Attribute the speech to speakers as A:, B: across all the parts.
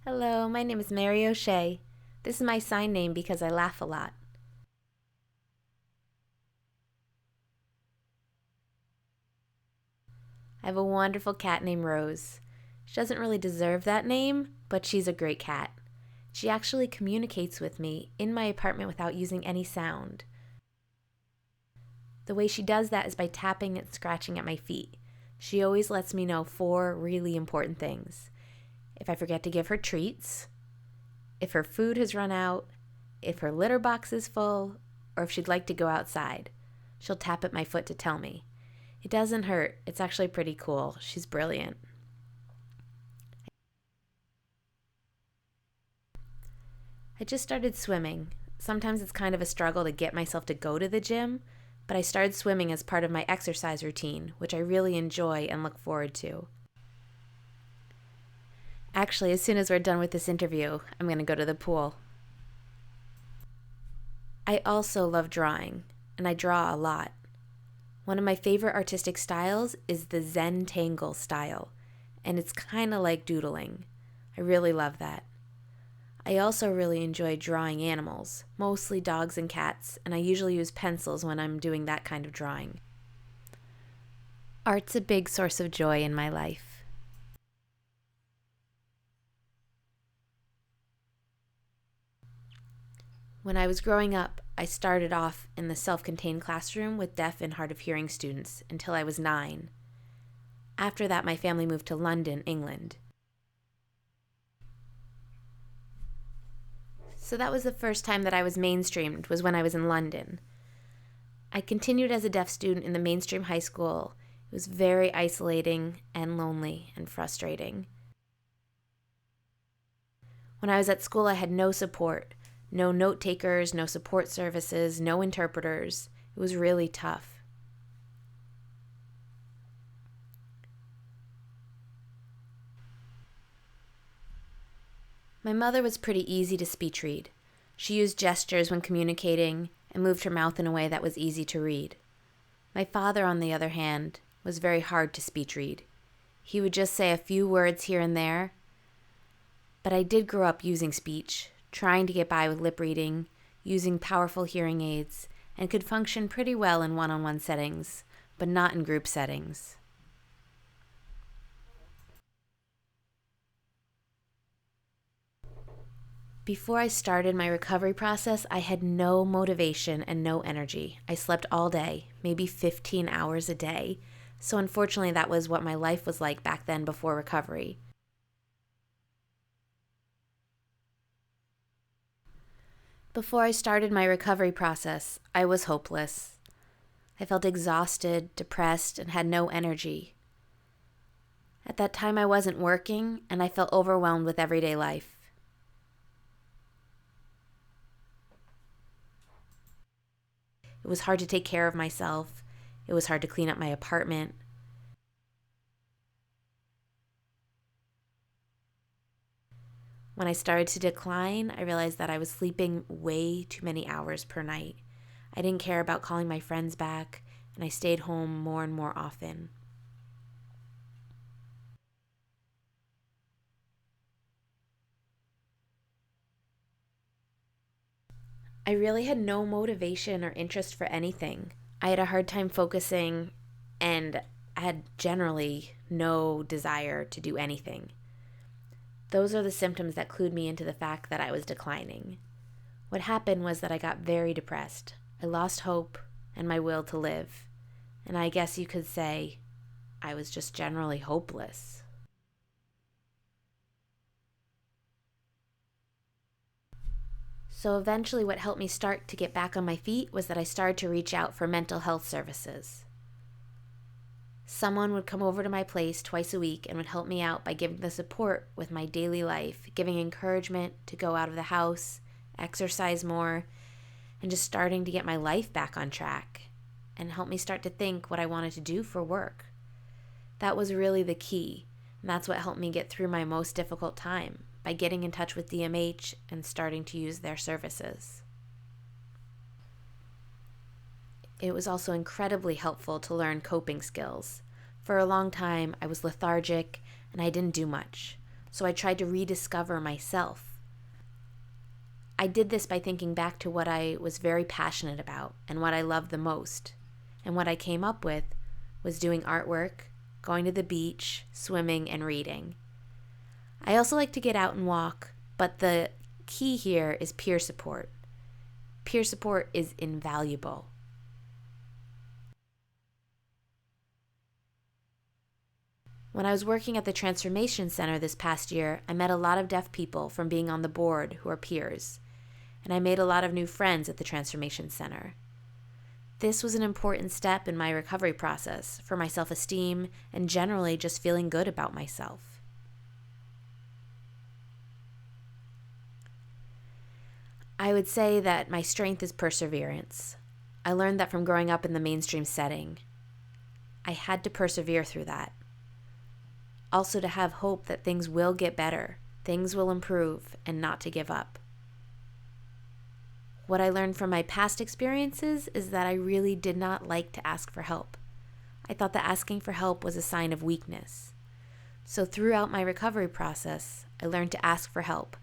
A: Hello, my name is Mary O'Shea. This is my sign name because I laugh a lot. I have a wonderful cat named Rose. She doesn't really deserve that name, but she's a great cat. She actually communicates with me in my apartment without using any sound. The way she does that is by tapping and scratching at my feet. She always lets me know 4 really important things. If I forget to give her treats, if her food has run out, if her litter box is full, or if she'd like to go outside. She'll tap at my foot to tell me. It doesn't hurt. It's actually pretty cool. She's brilliant. I just started swimming. Sometimes it's kind of a struggle to get myself to go to the gym, but I started swimming as part of my exercise routine, which I really enjoy and look forward to. Actually, as soon as we're done with this interview, I'm going to go to the pool. I also love drawing, and I draw a lot. One of my favorite artistic styles is the Zentangle style, and it's kind of like doodling. I really love that. I also really enjoy drawing animals, mostly dogs and cats, and I usually use pencils when I'm doing that kind of drawing. Art's a big source of joy in my life. When I was growing up, I started off in the self-contained classroom with deaf and hard of hearing students until I was 9. After that, my family moved to London, England. So that was the first time that I was mainstreamed, was when I was in London. I continued as a deaf student in the mainstream high school. It was very isolating and lonely and frustrating. When I was at school, I had no support. No note takers, no support services, no interpreters. It was really tough. My mother was pretty easy to speech read. She used gestures when communicating and moved her mouth in a way that was easy to read. My father, on the other hand, was very hard to speech read. He would just say a few words here and there. But I did grow up using speech, trying to get by with lip reading, using powerful hearing aids, and could function pretty well in one-on-one settings, but not in group settings. Before I started my recovery process, I had no motivation and no energy. I slept all day, maybe 15 hours a day. So unfortunately, that was what my life was like back then before recovery. Before I started my recovery process, I was hopeless. I felt exhausted, depressed, and had no energy. At that time, I wasn't working, and I felt overwhelmed with everyday life. It was hard to take care of myself. It was hard to clean up my apartment. When I started to decline, I realized that I was sleeping way too many hours per night. I didn't care about calling my friends back, and I stayed home more and more often. I really had no motivation or interest for anything. I had a hard time focusing, and I had generally no desire to do anything. Those are the symptoms that clued me into the fact that I was declining. What happened was that I got very depressed. I lost hope and my will to live. And I guess you could say I was just generally hopeless. So eventually what helped me start to get back on my feet was that I started to reach out for mental health services. Someone would come over to my place twice a week and would help me out by giving the support with my daily life, giving encouragement to go out of the house, exercise more, and just starting to get my life back on track and help me start to think what I wanted to do for work. That was really the key, and that's what helped me get through my most difficult time, by getting in touch with DMH and starting to use their services. It was also incredibly helpful to learn coping skills. For a long time, I was lethargic and I didn't do much. so I tried to rediscover myself. I did this by thinking back to what I was very passionate about and what I loved the most. And what I came up with was doing artwork, going to the beach, swimming, and reading. I also like to get out and walk, but the key here is peer support. Peer support is invaluable. When I was working at the Transformation Center this past year, I met a lot of deaf people from being on the board who are peers, and I made a lot of new friends at the Transformation Center. This was an important step in my recovery process for my self-esteem and generally just feeling good about myself. I would say that my strength is perseverance. I learned that from growing up in the mainstream setting. I had to persevere through that. Also to have hope that things will get better, things will improve, and not to give up. What I learned from my past experiences is that I really did not like to ask for help. I thought that asking for help was a sign of weakness. So throughout my recovery process, I learned to ask for help,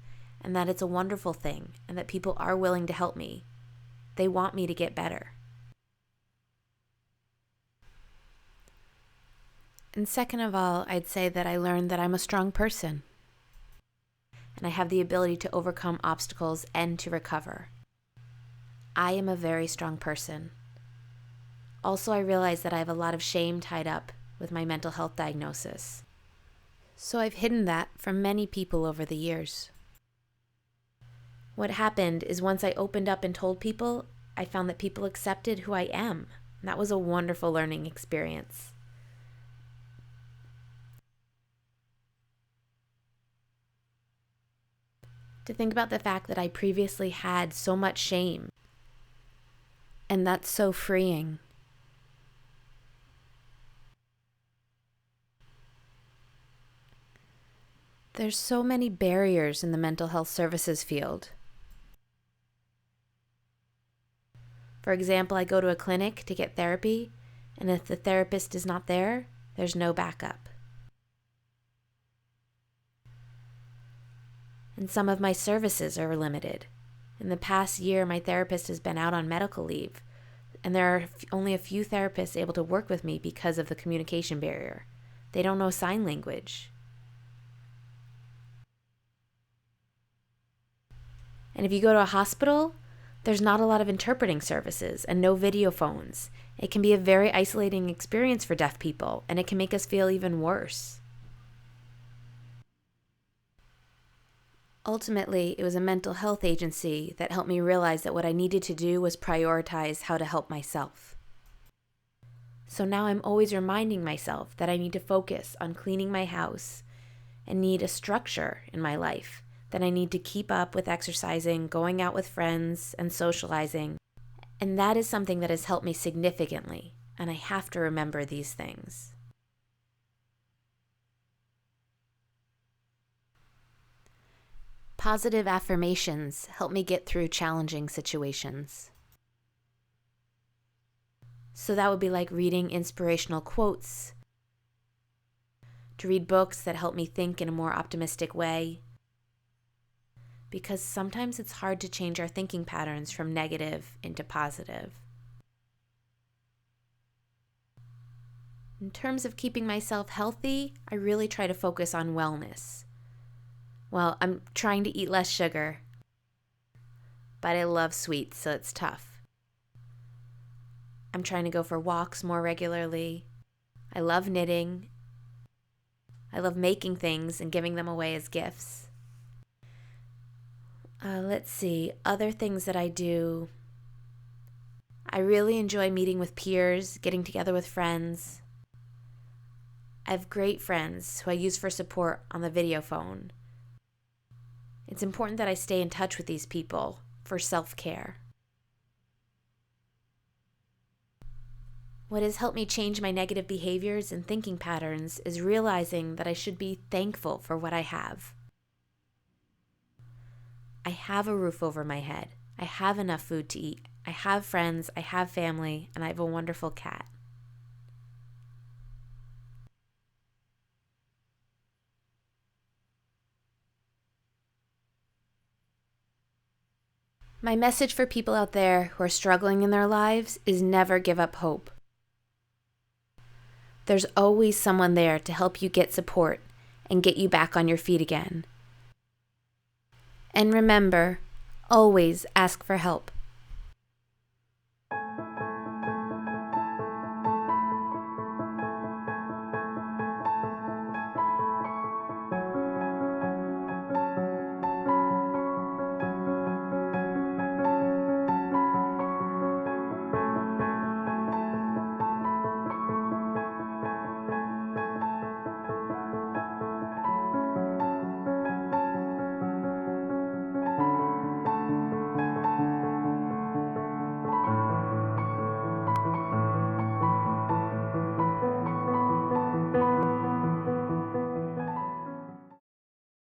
A: and that it's a wonderful thing, and that people are willing to help me. They want me to get better. And second of all, I'd say that I learned that I'm a strong person, and I have the ability to overcome obstacles and to recover. I am a very strong person. Also, I realize that I have a lot of shame tied up with my mental health diagnosis. So I've hidden that from many people over the years. What happened is once I opened up and told people, I found that people accepted who I am. And that was a wonderful learning experience. To think about the fact that I previously had so much shame. And that's so freeing. There's so many barriers in the mental health services field. For example, I go to a clinic to get therapy, and if the therapist is not there, there's no backup. And some of my services are limited. In the past year, my therapist has been out on medical leave, and there are only a few therapists able to work with me because of the communication barrier. They don't know sign language. And if you go to a hospital, there's not a lot of interpreting services and no video phones. It can be a very isolating experience for deaf people, and it can make us feel even worse. Ultimately, it was a mental health agency that helped me realize that what I needed to do was prioritize how to help myself. So now I'm always reminding myself that I need to focus on cleaning my house and need a structure in my life, that I need to keep up with exercising, going out with friends, and socializing. And that is something that has helped me significantly, and I have to remember these things. Positive affirmations help me get through challenging situations. So that would be like reading inspirational quotes, to read books that help me think in a more optimistic way, because sometimes it's hard to change our thinking patterns from negative into positive. In terms of keeping myself healthy, I really try to focus on wellness. Well, I'm trying to eat less sugar, but I love sweets, so it's tough. I'm trying to go for walks more regularly. I love knitting. I love making things and giving them away as gifts. Let's see, other things that I do. I really enjoy meeting with peers, getting together with friends. I have great friends who I use for support on the video phone. It's important that I stay in touch with these people for self-care. What has helped me change my negative behaviors and thinking patterns is realizing that I should be thankful for what I have. I have a roof over my head. I have enough food to eat. I have friends, I have family, and I have a wonderful cat. My message for people out there who are struggling in their lives is never give up hope. There's always someone there to help you get support and get you back on your feet again. And remember, always ask for help.